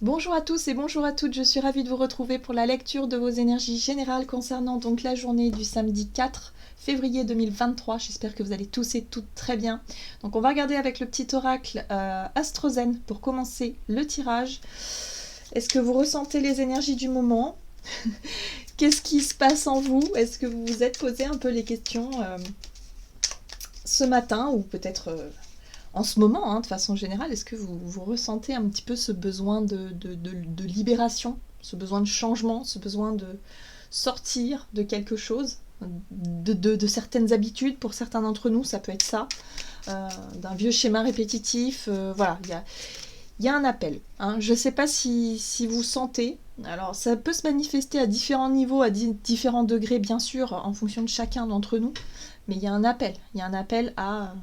Bonjour à tous et bonjour à toutes, je suis ravie de vous retrouver pour la lecture de vos énergies générales concernant donc la journée du samedi 4 février 2023. J'espère que vous allez tous et toutes très bien. Donc on va regarder avec le petit oracle Astrozen pour commencer le tirage. Est-ce que vous ressentez les énergies du moment? Qu'est-ce qui se passe en vous? Est-ce que vous vous êtes posé un peu les questions ce matin ou peut-être... en ce moment, de façon générale, est-ce que vous ressentez un petit peu ce besoin de libération, ce besoin de changement, ce besoin de sortir de quelque chose, de certaines habitudes? Pour certains d'entre nous, ça peut être ça, d'un vieux schéma répétitif. Voilà, il y a un appel. Je ne sais pas si vous sentez. Alors, ça peut se manifester à différents niveaux, à différents degrés, bien sûr, en fonction de chacun d'entre nous. Mais il y a un appel. Il y a un appel à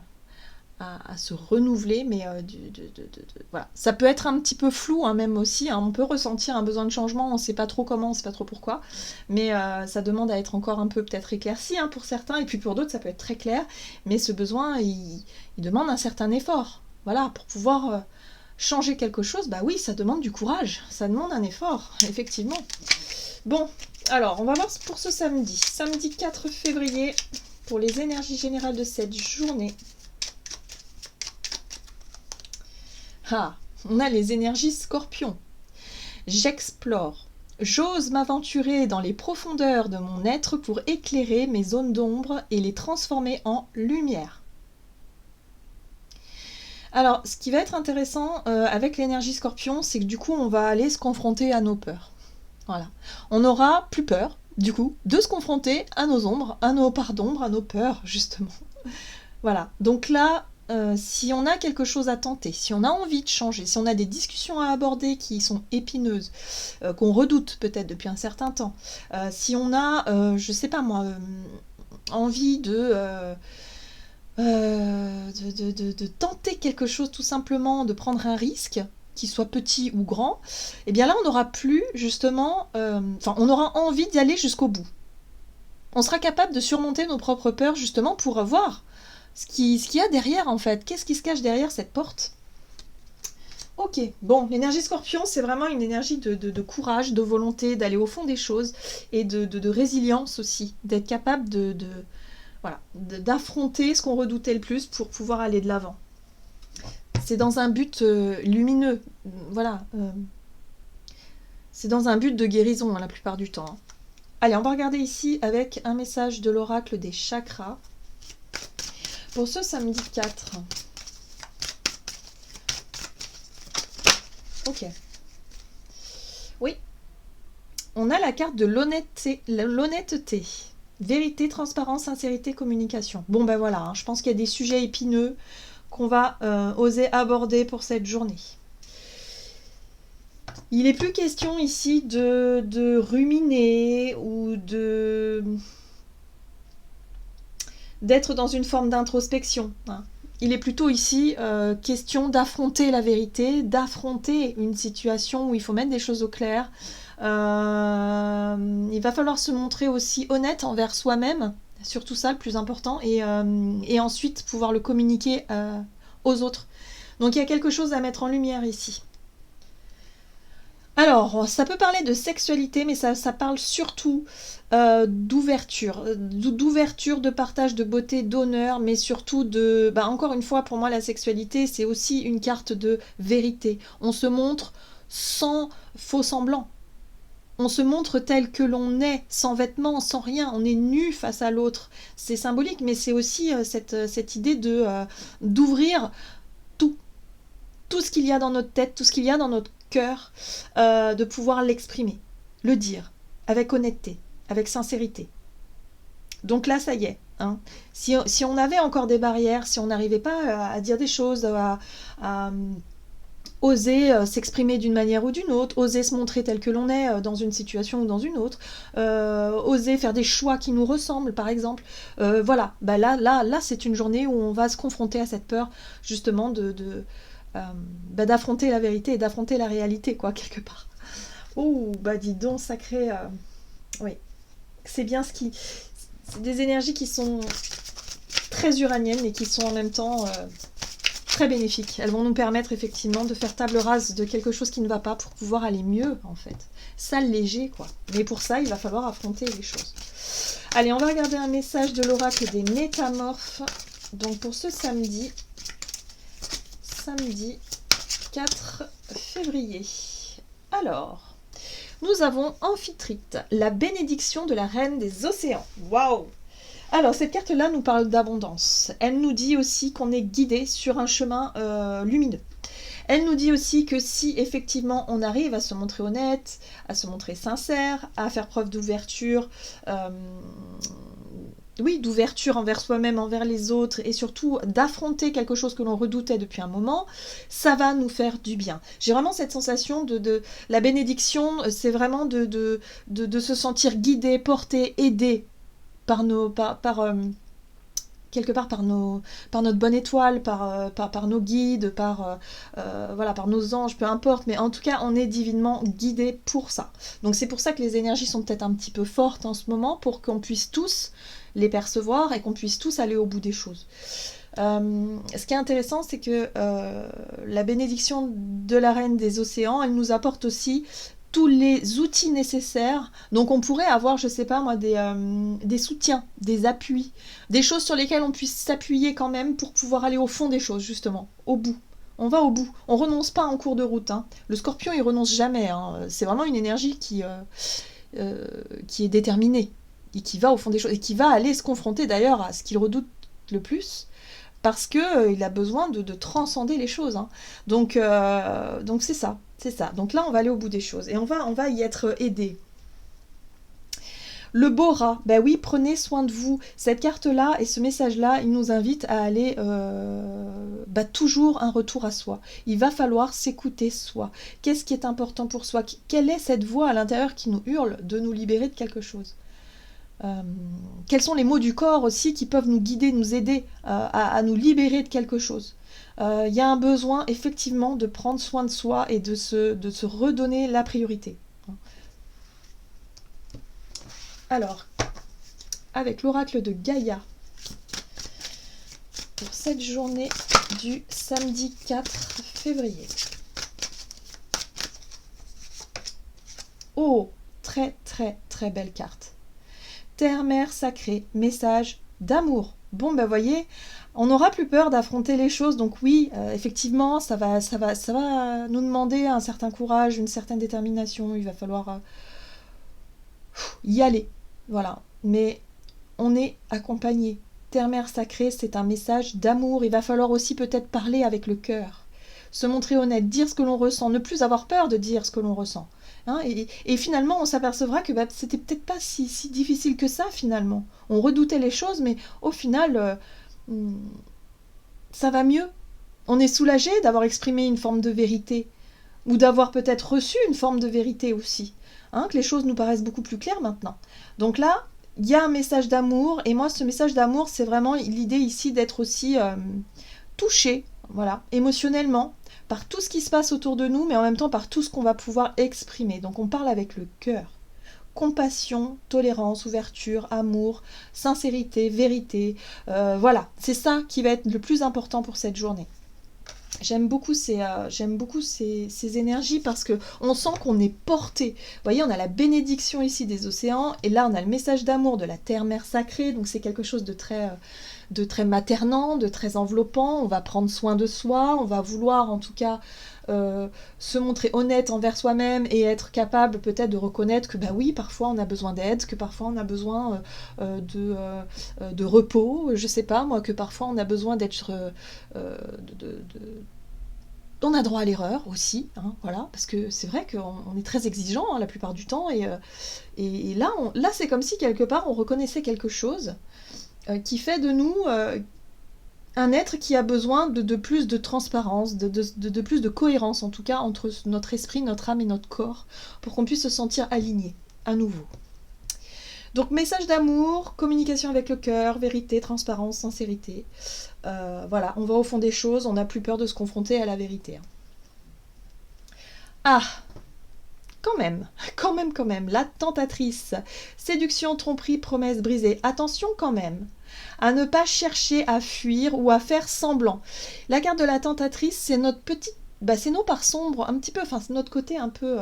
se renouveler, mais voilà. Ça peut être un petit peu flou, même aussi. On peut ressentir un besoin de changement, on ne sait pas trop comment, on ne sait pas trop pourquoi, mais ça demande à être encore un peu peut-être éclairci pour certains, et puis pour d'autres ça peut être très clair, mais ce besoin, il demande un certain effort. Voilà, pour pouvoir changer quelque chose, bah oui, ça demande du courage, ça demande un effort, effectivement. Bon, alors on va voir pour ce samedi 4 février, pour les énergies générales de cette journée. On a les énergies scorpions. J'explore. J'ose m'aventurer dans les profondeurs de mon être pour éclairer mes zones d'ombre et les transformer en lumière. Alors, ce qui va être intéressant avec l'énergie scorpion, c'est que du coup, on va aller se confronter à nos peurs. Voilà. On n'aura plus peur, du coup, de se confronter à nos ombres, à nos parts d'ombre, à nos peurs, justement. Voilà. Donc là, si on a quelque chose à tenter, si on a envie de changer, si on a des discussions à aborder qui sont épineuses, qu'on redoute peut-être depuis un certain temps, si on a, je sais pas moi, envie de tenter quelque chose tout simplement, de prendre un risque, qu'il soit petit ou grand, et bien là on n'aura plus justement, on aura envie d'y aller jusqu'au bout. On sera capable de surmonter nos propres peurs justement pour voir ce qu'il y a derrière en fait. Qu'est-ce qui se cache derrière cette porte? Ok, bon, l'énergie scorpion, c'est vraiment une énergie de courage, de volonté, d'aller au fond des choses et de résilience aussi, d'être capable d'affronter ce qu'on redoutait le plus pour pouvoir aller de l'avant. C'est dans un but lumineux, voilà. C'est dans un but de guérison la plupart du temps. Allez, on va regarder ici avec un message de l'oracle des chakras. Pour ce samedi 4. Ok. Oui. On a la carte de l'honnêteté. Vérité, transparence, sincérité, communication. Bon ben voilà, je pense qu'il y a des sujets épineux qu'on va oser aborder pour cette journée. Il n'est plus question ici de ruminer ou d'être dans une forme d'introspection. Il est plutôt ici question d'affronter la vérité, d'affronter une situation où il faut mettre des choses au clair. Il va falloir se montrer aussi honnête envers soi-même, surtout ça le plus important, et ensuite pouvoir le communiquer aux autres. Donc il y a quelque chose à mettre en lumière ici. Alors, ça peut parler de sexualité, mais ça parle surtout d'ouverture, de partage, de beauté, d'honneur, mais surtout encore une fois, pour moi, la sexualité, c'est aussi une carte de vérité. On se montre sans faux semblant. On se montre tel que l'on est, sans vêtements, sans rien. On est nu face à l'autre. C'est symbolique, mais c'est aussi cette idée d'ouvrir tout ce qu'il y a dans notre tête, tout ce qu'il y a dans notre cœur, de pouvoir l'exprimer, le dire, avec honnêteté, avec sincérité. Donc là, ça y est. Si on avait encore des barrières, si on n'arrivait pas à dire des choses, à oser s'exprimer d'une manière ou d'une autre, oser se montrer tel que l'on est dans une situation ou dans une autre, oser faire des choix qui nous ressemblent, par exemple. Voilà, là, c'est une journée où on va se confronter à cette peur, justement, d'affronter la vérité et d'affronter la réalité, quoi, quelque part. Oh, dis donc, sacré... Oui, c'est bien c'est des énergies qui sont très uraniennes et qui sont en même temps très bénéfiques. Elles vont nous permettre effectivement de faire table rase de quelque chose qui ne va pas pour pouvoir aller mieux en fait. S'alléger quoi. Mais pour ça, il va falloir affronter les choses. Allez, on va regarder un message de l'oracle des métamorphes. Donc pour ce samedi 4 février. Alors, nous avons Amphitrite, la bénédiction de la reine des océans. Waouh! Alors, cette carte-là nous parle d'abondance. Elle nous dit aussi qu'on est guidé sur un chemin lumineux. Elle nous dit aussi que si effectivement on arrive à se montrer honnête, à se montrer sincère, à faire preuve d'ouverture, d'ouverture envers soi-même, envers les autres, et surtout d'affronter quelque chose que l'on redoutait depuis un moment, ça va nous faire du bien. J'ai vraiment cette sensation de la bénédiction, c'est vraiment de se sentir guidé, porté, aidé par quelque part par notre bonne étoile, par nos guides, par nos anges, peu importe, mais en tout cas on est divinement guidé pour ça. Donc c'est pour ça que les énergies sont peut-être un petit peu fortes en ce moment, pour qu'on puisse tous les percevoir et qu'on puisse tous aller au bout des choses. Ce qui est intéressant, c'est que la bénédiction de la reine des océans, elle nous apporte aussi tous les outils nécessaires. Donc on pourrait avoir, je sais pas moi, des soutiens, des appuis, des choses sur lesquelles on puisse s'appuyer quand même pour pouvoir aller au fond des choses, justement, au bout. On va au bout. On renonce pas en cours de route. Hein. Le scorpion, il renonce jamais. Hein. C'est vraiment une énergie qui est déterminée et qui va au fond des choses et qui va aller se confronter d'ailleurs à ce qu'il redoute le plus, parce qu'il a besoin de transcender les choses. Hein. Donc c'est ça. C'est ça. Donc là, on va aller au bout des choses. Et on va y être aidé. Le beau rat. Ben oui, prenez soin de vous. Cette carte-là et ce message-là, il nous invite à aller toujours un retour à soi. Il va falloir s'écouter soi. Qu'est-ce qui est important pour soi? Quelle est cette voix à l'intérieur qui nous hurle de nous libérer de quelque chose? Quels sont les mots du corps aussi qui peuvent nous guider, nous aider à nous libérer de quelque chose? Il y a un besoin effectivement de prendre soin de soi et de se redonner la priorité. Alors, avec l'oracle de Gaïa, pour cette journée du samedi 4 février. Oh, très très très belle carte. Terre, mer, sacrée, message d'amour. Bon, ben voyez, on n'aura plus peur d'affronter les choses. Donc oui, effectivement, ça va nous demander un certain courage, une certaine détermination. Il va falloir y aller. Voilà. Mais on est accompagné. Terre, mer, sacrée, c'est un message d'amour. Il va falloir aussi peut-être parler avec le cœur. Se montrer honnête, dire ce que l'on ressent, ne plus avoir peur de dire ce que l'on ressent. Hein, et finalement, on s'apercevra que c'était peut-être pas si difficile que ça, finalement. On redoutait les choses, mais au final, ça va mieux. On est soulagé d'avoir exprimé une forme de vérité, ou d'avoir peut-être reçu une forme de vérité aussi. Hein, que les choses nous paraissent beaucoup plus claires maintenant. Donc là, il y a un message d'amour, et moi, ce message d'amour, c'est vraiment l'idée ici d'être aussi touché, voilà, émotionnellement, par tout ce qui se passe autour de nous, mais en même temps par tout ce qu'on va pouvoir exprimer. Donc on parle avec le cœur. Compassion, tolérance, ouverture, amour, sincérité, vérité. Voilà, c'est ça qui va être le plus important pour cette journée. J'aime beaucoup ces énergies parce qu'on sent qu'on est porté. Vous voyez, on a la bénédiction ici des océans, et là on a le message d'amour de la terre-mère sacrée, donc c'est quelque chose de très maternant, de très enveloppant. On va prendre soin de soi, on va vouloir en tout cas se montrer honnête envers soi-même et être capable peut-être de reconnaître que bah oui, parfois on a besoin d'aide, que parfois on a besoin de repos, je sais pas moi, que parfois on a besoin d'être on a droit à l'erreur aussi, hein, voilà, parce que c'est vrai qu'on est très exigeant hein, la plupart du temps, et là c'est comme si quelque part on reconnaissait quelque chose qui fait de nous un être qui a besoin de plus de transparence, de plus de cohérence en tout cas entre notre esprit, notre âme et notre corps, pour qu'on puisse se sentir aligné à nouveau. Donc message d'amour, communication avec le cœur, vérité, transparence, sincérité. Voilà, on va au fond des choses, on n'a plus peur de se confronter à la vérité. Ah, quand même, la tentatrice. Séduction, tromperie, promesse brisée. Attention quand même. à ne pas chercher à fuir ou à faire semblant. La carte de la tentatrice, c'est notre petite, c'est nos parts sombres, un petit peu, enfin c'est notre côté un peu...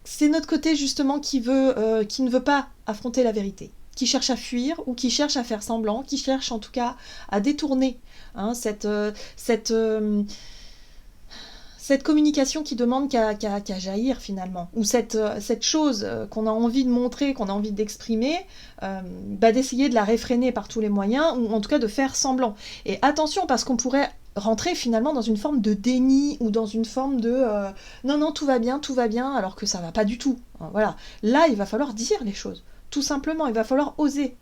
c'est notre côté justement qui ne veut pas affronter la vérité, qui cherche à fuir ou qui cherche à faire semblant, qui cherche en tout cas à détourner cette communication qui demande qu'à jaillir finalement, ou cette chose qu'on a envie de montrer, qu'on a envie d'exprimer, d'essayer de la réfréner par tous les moyens, ou en tout cas de faire semblant. Et attention, parce qu'on pourrait rentrer finalement dans une forme de déni, ou dans une forme de non, tout va bien, alors que ça va pas du tout. Voilà. Là, il va falloir dire les choses. Tout simplement, il va falloir oser.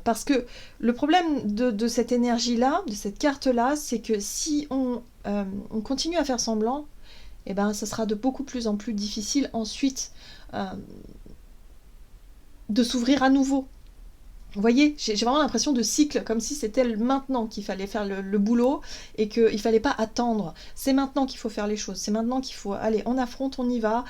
Parce que le problème de cette énergie-là, de cette carte-là, c'est que si on continue à faire semblant, ça sera de beaucoup plus en plus difficile ensuite de s'ouvrir à nouveau. Vous voyez, j'ai vraiment l'impression de cycle, comme si c'était maintenant qu'il fallait faire le boulot et qu'il ne fallait pas attendre. C'est maintenant qu'il faut faire les choses, c'est maintenant qu'il faut... Allez, on affronte, on y va.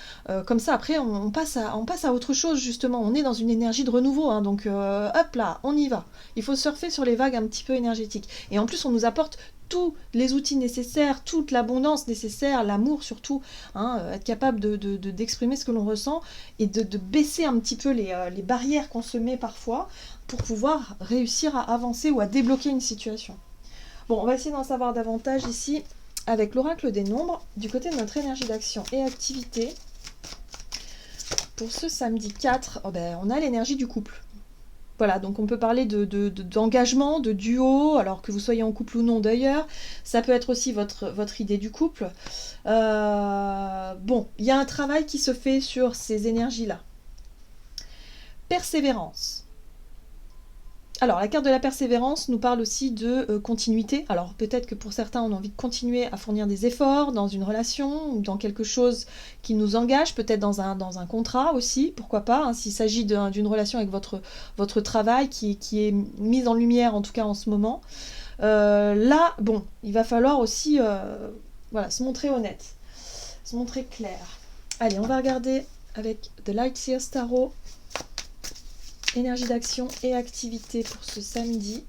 Comme ça, après, on passe à autre chose, justement. On est dans une énergie de renouveau, hein, donc hop là, on y va. Il faut surfer sur les vagues un petit peu énergétiques. Et en plus, on nous apporte tous les outils nécessaires, toute l'abondance nécessaire, l'amour surtout, être capable d'exprimer ce que l'on ressent et de baisser un petit peu les barrières qu'on se met parfois pour pouvoir réussir à avancer ou à débloquer une situation. Bon, on va essayer d'en savoir davantage ici avec l'oracle des nombres du côté de notre énergie d'action et activité. Pour ce samedi 4, on a l'énergie du couple. Voilà, donc on peut parler d'engagement, de duo, alors que vous soyez en couple ou non d'ailleurs. Ça peut être aussi votre idée du couple. Il y a un travail qui se fait sur ces énergies-là. Persévérance. Alors, la carte de la persévérance nous parle aussi de continuité. Alors, peut-être que pour certains, on a envie de continuer à fournir des efforts dans une relation ou dans quelque chose qui nous engage, peut-être dans un contrat aussi, pourquoi pas, hein, s'il s'agit d'une relation avec votre travail qui est mise en lumière, en tout cas en ce moment. Là, il va falloir aussi se montrer honnête, se montrer clair. Allez, on va regarder avec The Lightseers Tarot. Énergie d'action et activité pour ce samedi.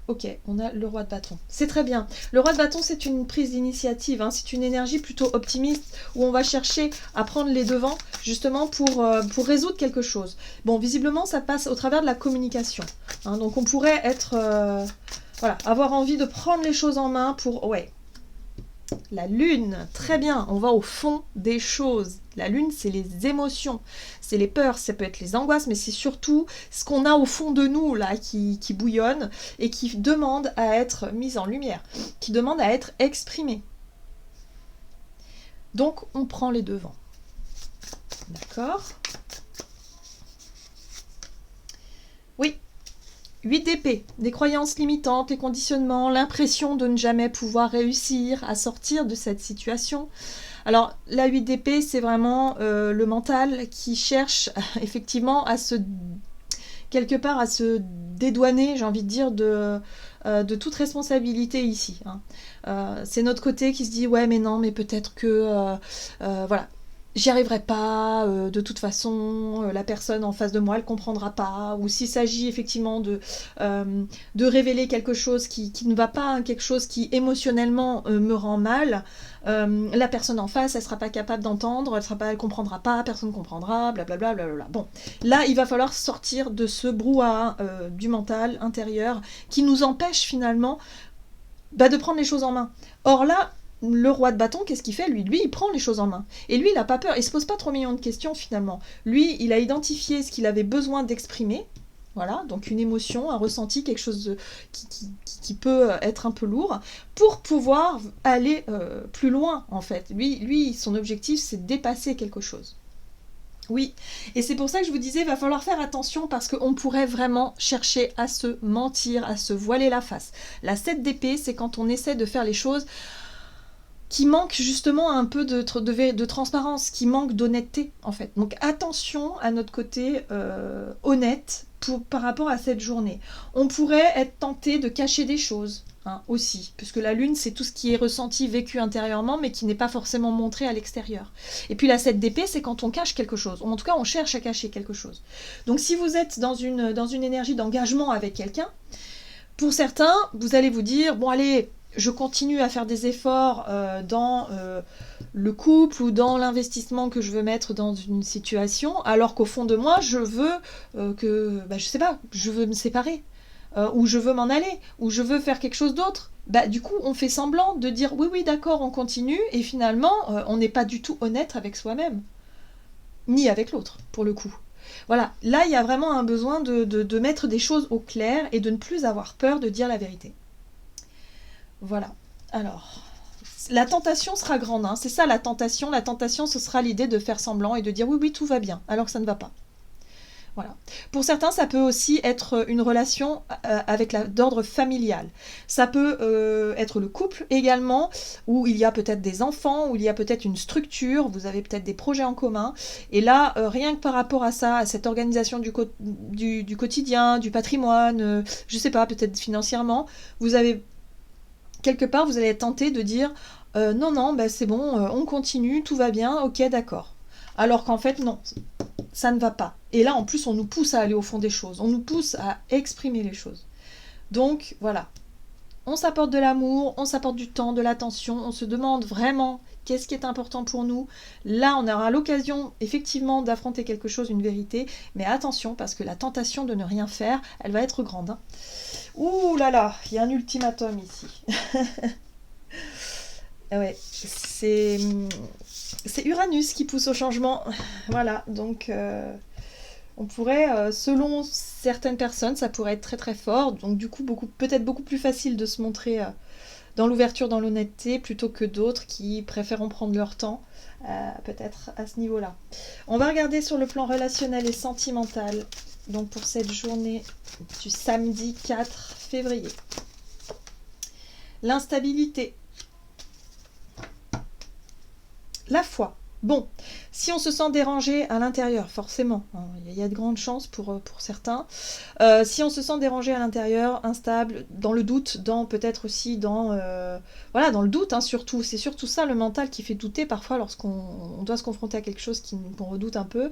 Ok, on a le roi de bâton. C'est très bien. Le roi de bâton, c'est une prise d'initiative. Hein. C'est une énergie plutôt optimiste où on va chercher à prendre les devants justement pour résoudre quelque chose. Bon, visiblement, ça passe au travers de la communication. Hein. Donc, on pourrait avoir envie de prendre les choses en main pour... Ouais. La lune, très bien, on va au fond des choses. La lune, c'est les émotions, c'est les peurs, ça peut être les angoisses, mais c'est surtout ce qu'on a au fond de nous, là, qui bouillonne et qui demande à être mise en lumière, qui demande à être exprimé. Donc, on prend les devants. D'accord ? Oui. 8 d'épée, des croyances limitantes, les conditionnements, l'impression de ne jamais pouvoir réussir à sortir de cette situation. Alors, la 8 d'épée, c'est vraiment le mental qui cherche effectivement quelque part à se dédouaner, j'ai envie de dire, de toute responsabilité ici. Hein. C'est notre côté qui se dit, ouais, mais non, mais peut-être que... voilà. J'y arriverai pas, de toute façon, la personne en face de moi, elle comprendra pas, ou s'il s'agit effectivement de révéler quelque chose qui ne va pas, hein, quelque chose qui émotionnellement me rend mal, la personne en face, elle sera pas capable d'entendre, elle comprendra pas, personne ne comprendra, blablabla, blablabla. Bon, là, il va falloir sortir de ce brouhaha du mental intérieur qui nous empêche finalement de prendre les choses en main. Or là, le roi de bâton, qu'est-ce qu'il fait ? Lui, il prend les choses en main. Et lui, il n'a pas peur. Il ne se pose pas 3 millions de questions, finalement. Lui, il a identifié ce qu'il avait besoin d'exprimer. Voilà, donc une émotion, un ressenti, quelque chose qui peut être un peu lourd, pour pouvoir aller plus loin, en fait. Lui, son objectif, c'est de dépasser quelque chose. Oui, et c'est pour ça que je vous disais, il va falloir faire attention parce qu'on pourrait vraiment chercher à se mentir, à se voiler la face. La 7 d'épée, c'est quand on essaie de faire les choses qui manque justement un peu de transparence, qui manque d'honnêteté en fait. Donc attention à notre côté honnête par rapport à cette journée. On pourrait être tenté de cacher des choses, hein, aussi, puisque la lune, c'est tout ce qui est ressenti, vécu intérieurement, mais qui n'est pas forcément montré à l'extérieur. Et puis la 7 d'épée, c'est quand on cache quelque chose, ou en tout cas on cherche à cacher quelque chose. Donc si vous êtes dans une énergie d'engagement avec quelqu'un, pour certains, vous allez vous dire, bon allez, je continue à faire des efforts dans le couple ou dans l'investissement que je veux mettre dans une situation, alors qu'au fond de moi, je veux je sais pas, je veux me séparer, ou je veux m'en aller, ou je veux faire quelque chose d'autre. Du coup, on fait semblant de dire oui, oui, d'accord, on continue, et finalement, on n'est pas du tout honnête avec soi-même, ni avec l'autre, pour le coup. Voilà, là, il y a vraiment un besoin de mettre des choses au clair et de ne plus avoir peur de dire la vérité. Voilà. Alors, la tentation sera grande, hein. C'est ça la tentation. La tentation, ce sera l'idée de faire semblant et de dire oui, oui, tout va bien, alors que ça ne va pas. Voilà. Pour certains, ça peut aussi être une relation d'ordre familial. Ça peut être le couple également, où il y a peut-être des enfants, où il y a peut-être une structure, vous avez peut-être des projets en commun. Et là, rien que par rapport à ça, à cette organisation du quotidien, du patrimoine, je sais pas, peut-être financièrement, vous avez quelque part, vous allez être tenté de dire non, non, c'est bon, on continue, tout va bien, ok, d'accord. Alors qu'en fait, non, ça ne va pas. Et là, en plus, on nous pousse à aller au fond des choses, on nous pousse à exprimer les choses. Donc, voilà. On s'apporte de l'amour, on s'apporte du temps, de l'attention, on se demande vraiment qu'est-ce qui est important pour nous. Là, on aura l'occasion, effectivement, d'affronter quelque chose, une vérité, mais attention, parce que la tentation de ne rien faire, elle va être grande. Hein. Ouh là là, il y a un ultimatum ici. Ouais, c'est Uranus qui pousse au changement. Voilà, donc on pourrait, selon certaines personnes, ça pourrait être très très fort. Donc du coup, peut-être beaucoup plus facile de se montrer dans l'ouverture, dans l'honnêteté, plutôt que d'autres qui préfèrent prendre leur temps, peut-être à ce niveau-là. On va regarder sur le plan relationnel et sentimental, donc pour cette journée du samedi 4 février. L'instabilité. La foi. Bon, si on se sent dérangé à l'intérieur, forcément, il y a de grandes chances pour certains. Si on se sent dérangé à l'intérieur, instable, dans le doute, peut-être aussi dans le doute, hein, surtout. C'est surtout ça, le mental, qui fait douter parfois lorsqu'on doit se confronter à quelque chose qu'on redoute un peu.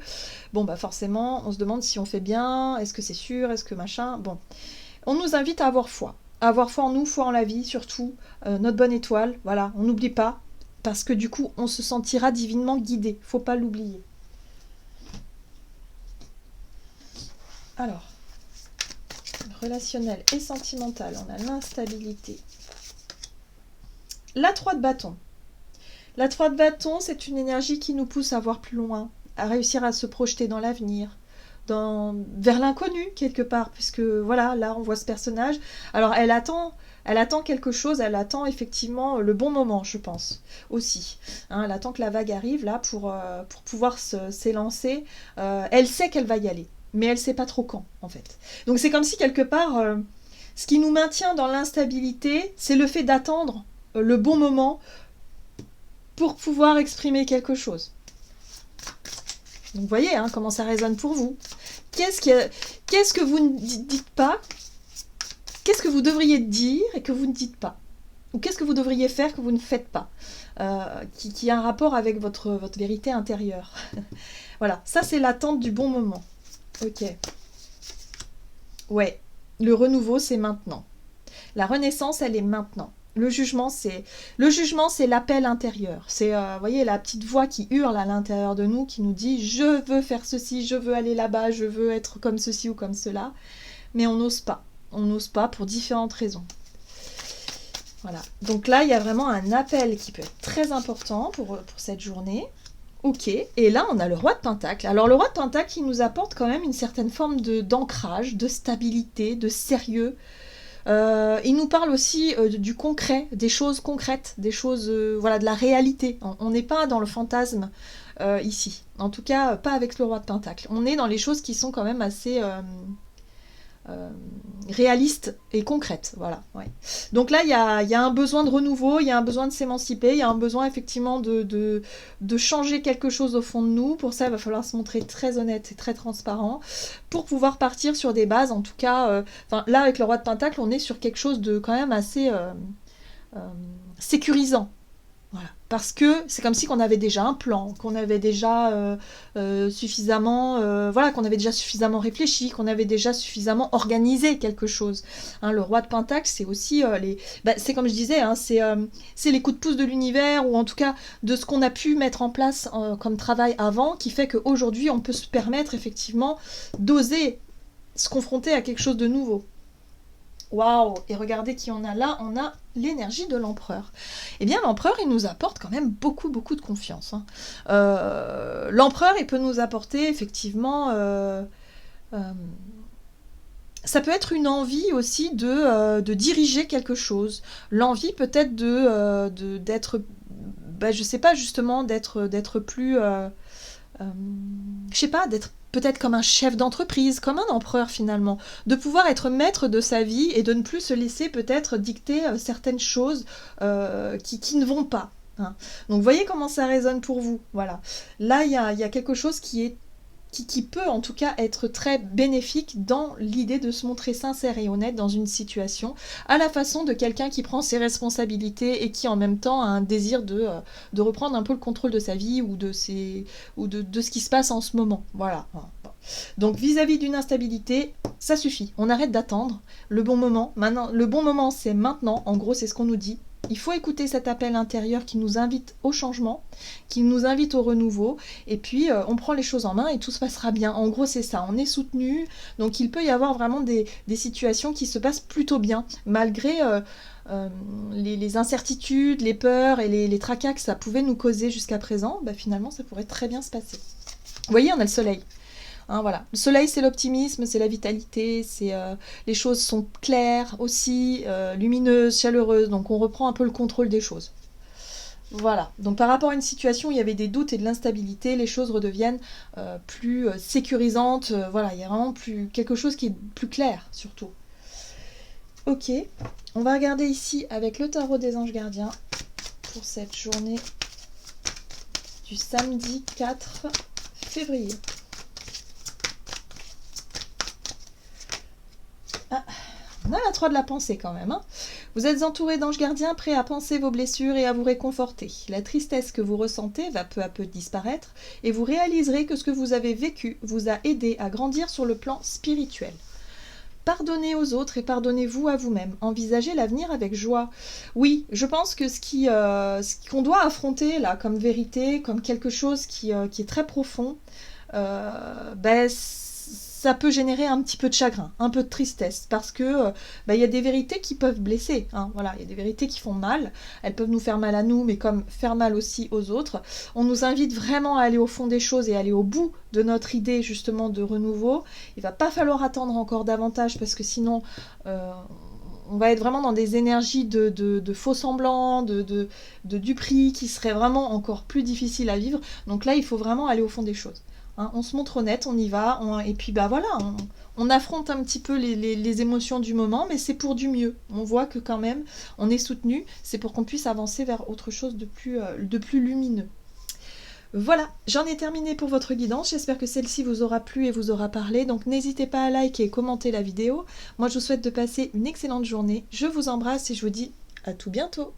Bon, forcément, on se demande si on fait bien, est-ce que c'est sûr, est-ce que machin. Bon, on nous invite à avoir foi. À avoir foi en nous, foi en la vie, surtout. Notre bonne étoile, voilà, on n'oublie pas. Parce que du coup, on se sentira divinement guidé. Faut pas l'oublier. Alors, relationnel et sentimental, on a l'instabilité. La 3 de bâton. La 3 de bâton, c'est une énergie qui nous pousse à voir plus loin, à réussir à se projeter dans l'avenir, vers l'inconnu quelque part, puisque voilà, là on voit ce personnage. Alors elle attend quelque chose, elle attend effectivement le bon moment, je pense, aussi. Hein, elle attend que la vague arrive là pour pouvoir s'élancer. Elle sait qu'elle va y aller, mais elle sait pas trop quand, en fait. Donc c'est comme si quelque part, ce qui nous maintient dans l'instabilité, c'est le fait d'attendre le bon moment pour pouvoir exprimer quelque chose. Donc vous voyez comment ça résonne pour vous. Qu'est-ce que vous ne dites pas? Qu'est-ce que vous devriez dire et que vous ne dites pas? Ou qu'est-ce que vous devriez faire que vous ne faites pas, qui a un rapport avec votre vérité intérieure. Voilà, ça c'est l'attente du bon moment. Ok. Ouais, le renouveau c'est maintenant. La renaissance elle est maintenant. Le jugement c'est l'appel intérieur. C'est vous voyez la petite voix qui hurle à l'intérieur de nous, qui nous dit je veux faire ceci, je veux aller là-bas, je veux être comme ceci ou comme cela, mais on n'ose pas. On n'ose pas pour différentes raisons. Voilà. Donc là, il y a vraiment un appel qui peut être très important pour cette journée. Ok. Et là, on a le roi de Pentacle. Alors, le roi de Pentacle, il nous apporte quand même une certaine forme d'ancrage, de stabilité, de sérieux. Il nous parle aussi du concret, des choses concrètes, des choses, de la réalité. On n'est pas dans le fantasme ici. En tout cas, pas avec le roi de Pentacle. On est dans les choses qui sont quand même assez... réaliste et concrète. Voilà, ouais. Donc là, il y a un besoin de renouveau, il y a un besoin de s'émanciper, il y a un besoin effectivement de changer quelque chose au fond de nous. Pour ça, il va falloir se montrer très honnête et très transparent pour pouvoir partir sur des bases. En tout cas, là, avec le roi de Pentacle, on est sur quelque chose de quand même assez sécurisant. Voilà. Parce que c'est comme si qu'on avait déjà un plan, qu'on avait déjà suffisamment, voilà, qu'on avait déjà suffisamment réfléchi, qu'on avait déjà suffisamment organisé quelque chose. Hein, le roi de Pentacle, c'est aussi c'est comme je disais, hein, c'est les coups de pouce de l'univers ou en tout cas de ce qu'on a pu mettre en place comme travail avant, qui fait qu'aujourd'hui on peut se permettre effectivement d'oser se confronter à quelque chose de nouveau. Waouh! Et regardez qui on a là, on a l'énergie de l'empereur. Eh bien, l'empereur, il nous apporte quand même beaucoup, beaucoup de confiance. Hein. L'empereur, il peut nous apporter effectivement... ça peut être une envie aussi de diriger quelque chose. L'envie peut-être d'être... je sais pas, justement, d'être plus... je sais pas, d'être peut-être comme un chef d'entreprise, comme un empereur finalement, de pouvoir être maître de sa vie et de ne plus se laisser peut-être dicter certaines choses qui ne vont pas. Hein. Donc voyez comment ça résonne pour vous. Voilà. Là, il y a quelque chose qui peut en tout cas être très bénéfique dans l'idée de se montrer sincère et honnête dans une situation, à la façon de quelqu'un qui prend ses responsabilités et qui en même temps a un désir de reprendre un peu le contrôle de sa vie ou de ce qui se passe en ce moment. Voilà. Donc vis-à-vis d'une instabilité, ça suffit. On arrête d'attendre le bon moment. Maintenant, le bon moment, c'est maintenant. En gros, c'est ce qu'on nous dit. Il faut écouter cet appel intérieur qui nous invite au changement, qui nous invite au renouveau, et puis on prend les choses en main et tout se passera bien. En gros, c'est ça, on est soutenu, donc il peut y avoir vraiment des situations qui se passent plutôt bien, malgré les incertitudes, les peurs et les tracas que ça pouvait nous causer jusqu'à présent. Finalement, ça pourrait très bien se passer. Vous voyez, on a le soleil. Hein, voilà. Le soleil, c'est l'optimisme, c'est la vitalité, les choses sont claires aussi, lumineuses, chaleureuses, donc on reprend un peu le contrôle des choses. Voilà, donc par rapport à une situation où il y avait des doutes et de l'instabilité, les choses redeviennent plus sécurisantes, voilà, il y a vraiment quelque chose qui est plus clair surtout. Ok, on va regarder ici avec le tarot des anges gardiens pour cette journée du samedi 4 février. On a la 3 de la pensée quand même. Hein. Vous êtes entouré d'anges gardiens prêts à penser vos blessures et à vous réconforter. La tristesse que vous ressentez va peu à peu disparaître et vous réaliserez que ce que vous avez vécu vous a aidé à grandir sur le plan spirituel. Pardonnez aux autres et pardonnez-vous à vous-même. Envisagez l'avenir avec joie. Oui, je pense que ce qu'on doit affronter là comme vérité, comme quelque chose qui est très profond, ça peut générer un petit peu de chagrin, un peu de tristesse, parce que y a des vérités qui peuvent blesser. Hein, voilà, il y a des vérités qui font mal. Elles peuvent nous faire mal à nous, mais comme faire mal aussi aux autres. On nous invite vraiment à aller au fond des choses et aller au bout de notre idée justement de renouveau. Il va pas falloir attendre encore davantage, parce que sinon on va être vraiment dans des énergies de faux semblants, de duperie, qui seraient vraiment encore plus difficiles à vivre. Donc là, il faut vraiment aller au fond des choses. Hein, on se montre honnête, on y va, et puis voilà, on affronte un petit peu les émotions du moment, mais c'est pour du mieux. On voit que quand même, on est soutenu, c'est pour qu'on puisse avancer vers autre chose de plus lumineux. Voilà, j'en ai terminé pour votre guidance, j'espère que celle-ci vous aura plu et vous aura parlé, donc n'hésitez pas à liker et commenter la vidéo. Moi je vous souhaite de passer une excellente journée, je vous embrasse et je vous dis à tout bientôt.